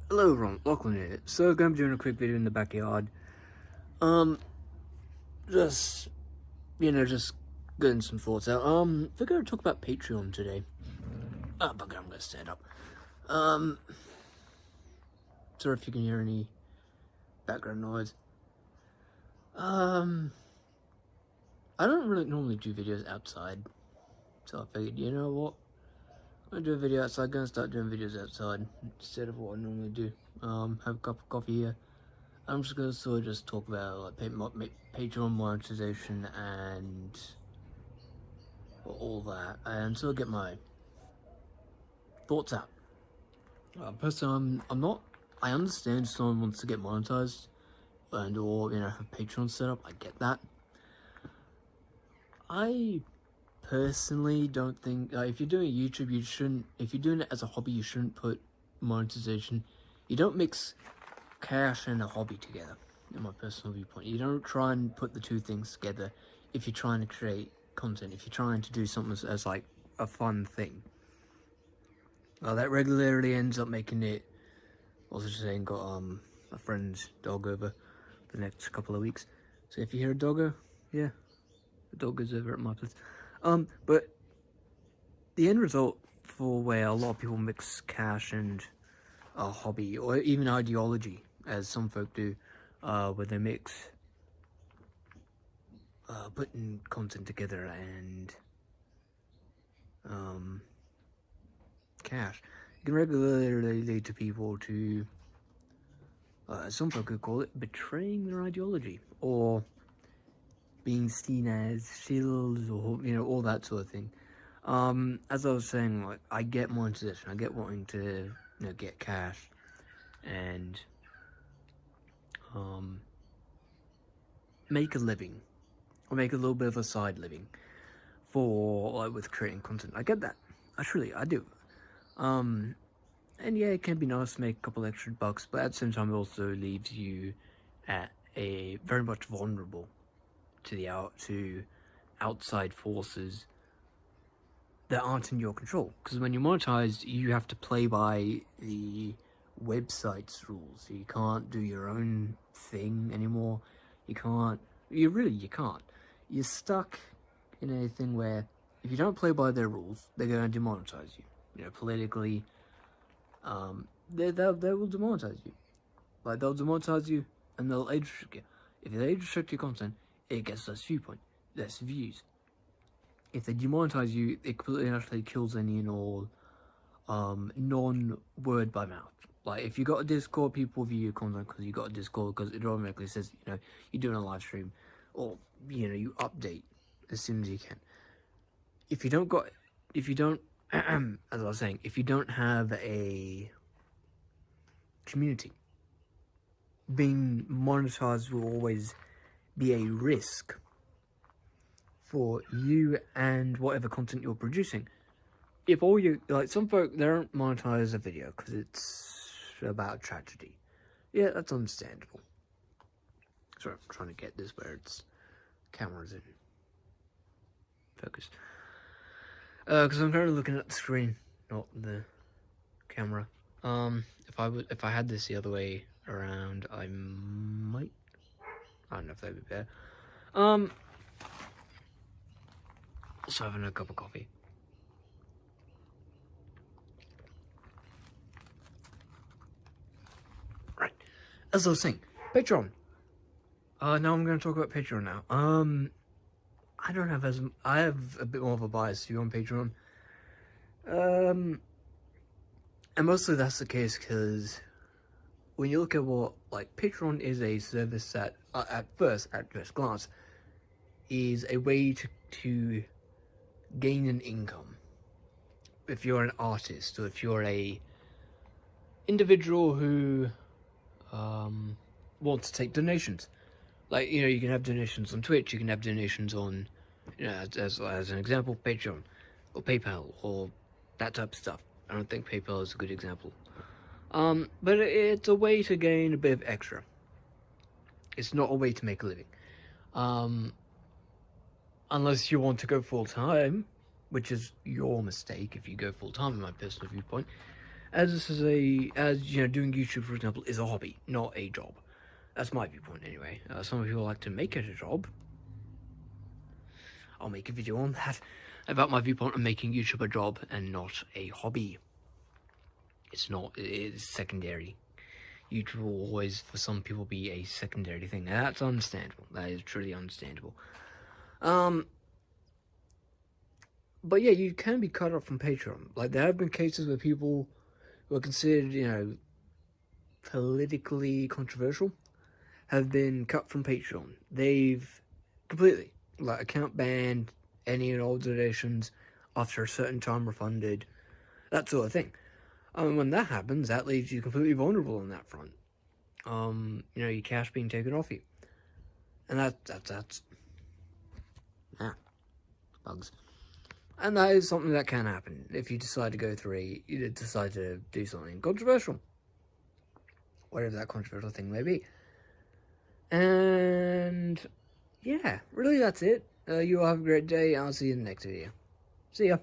Hello everyone, Lachlan here. So I'm doing a quick video in the backyard. Just just getting some thoughts out. We're gonna talk about Patreon today. Oh, but I'm gonna stand up. Um, Sorry if you can hear any background noise. I don't really normally do videos outside, so I figured, you know what? I'm gonna do a video outside. I'm gonna start doing videos outside instead of what I normally do. Have a cup of coffee here. I'm just gonna sort of just talk about like Patreon monetization and all that, and sort of get my thoughts out. Personally, I'm not. I understand someone wants to get monetized and or have Patreon set up. I get that. I personally don't think if you're doing YouTube, you shouldn't. If you're doing it as a hobby, you shouldn't put monetization. You don't mix cash and a hobby together, in my personal viewpoint. You don't try and put the two things together if you're trying to create content, if you're trying to do something as like a fun thing. That regularly ends up making it, also saying, got a friend's dog over the next couple of weeks. So if you hear a doggo, yeah, the dog is over at my place. But the end result for where a lot of people mix cash and a hobby, or even ideology, as some folk do, where they mix putting content together and cash, it can regularly lead to people to, some folk could call it, betraying their ideology, or being seen as shills, or all that sort of thing. As I was saying, like, I get monetization, I get wanting to get cash and make a living, or make a little bit of a side living for, like, with creating content. I get that. I do. And yeah, it can be nice to make a couple extra bucks, but at the same time, it also leaves you at a very much vulnerable to outside forces that aren't in your control. Because when you're monetized, you have to play by the website's rules. You can't do your own thing anymore. You can't. You can't. You're stuck in a thing where if you don't play by their rules, they're going to demonetize you. Politically, they will demonetize you. Like, they'll demonetize you and they'll age restrict you. If they age restrict your content, it gets less viewpoint, less views. If they demonetize you, it completely and utterly kills any and all non-word by mouth. Like, if you got a Discord, people view your content because you got a Discord, because it automatically says, you're doing a live stream, or, you update as soon as you can. If you don't, as I was saying, if you don't have a community, being monetized will always be a risk for you and whatever content you're producing. If all you, like, some folk, they don't monetize a video because it's about tragedy. Yeah, that's understandable. Sorry, I'm trying to get this where it's cameras in focus. Because I'm currently looking at the screen, not the camera. If I had this the other way around, I might. I don't know if that'd be better. Just having a cup of coffee. Right. As I was saying, Patreon. Now I'm going to talk about Patreon now. I have a bit more of a bias view on Patreon. And mostly that's the case because when you look at what, like, Patreon is a service that, at first glance, is a way to gain an income. If you're an artist, or if you're a individual who wants to take donations. Like, you can have donations on Twitch, you can have donations on, as an example, Patreon, or PayPal, or that type of stuff. I don't think PayPal is a good example. But it's a way to gain a bit of extra. It's not a way to make a living. Unless you want to go full-time, which is your mistake if you go full-time, in my personal viewpoint. as doing YouTube, for example, is a hobby, not a job. That's my viewpoint anyway. Some people like to make it a job. I'll make a video on that, about my viewpoint on making YouTube a job and not a hobby. It's not, it is secondary. YouTube will always, for some people, be a secondary thing. Now, that's understandable. That is truly understandable. But yeah, you can be cut off from Patreon. Like, there have been cases where people who are considered, politically controversial have been cut from Patreon. They've completely, account banned, any and all donations after a certain time refunded, that sort of thing. When that happens, that leaves you completely vulnerable on that front. Your cash being taken off you. And that's bugs. And that is something that can happen if you decide to decide to do something controversial. Whatever that controversial thing may be. And yeah, really that's it. You all have a great day. I'll see you in the next video. See ya.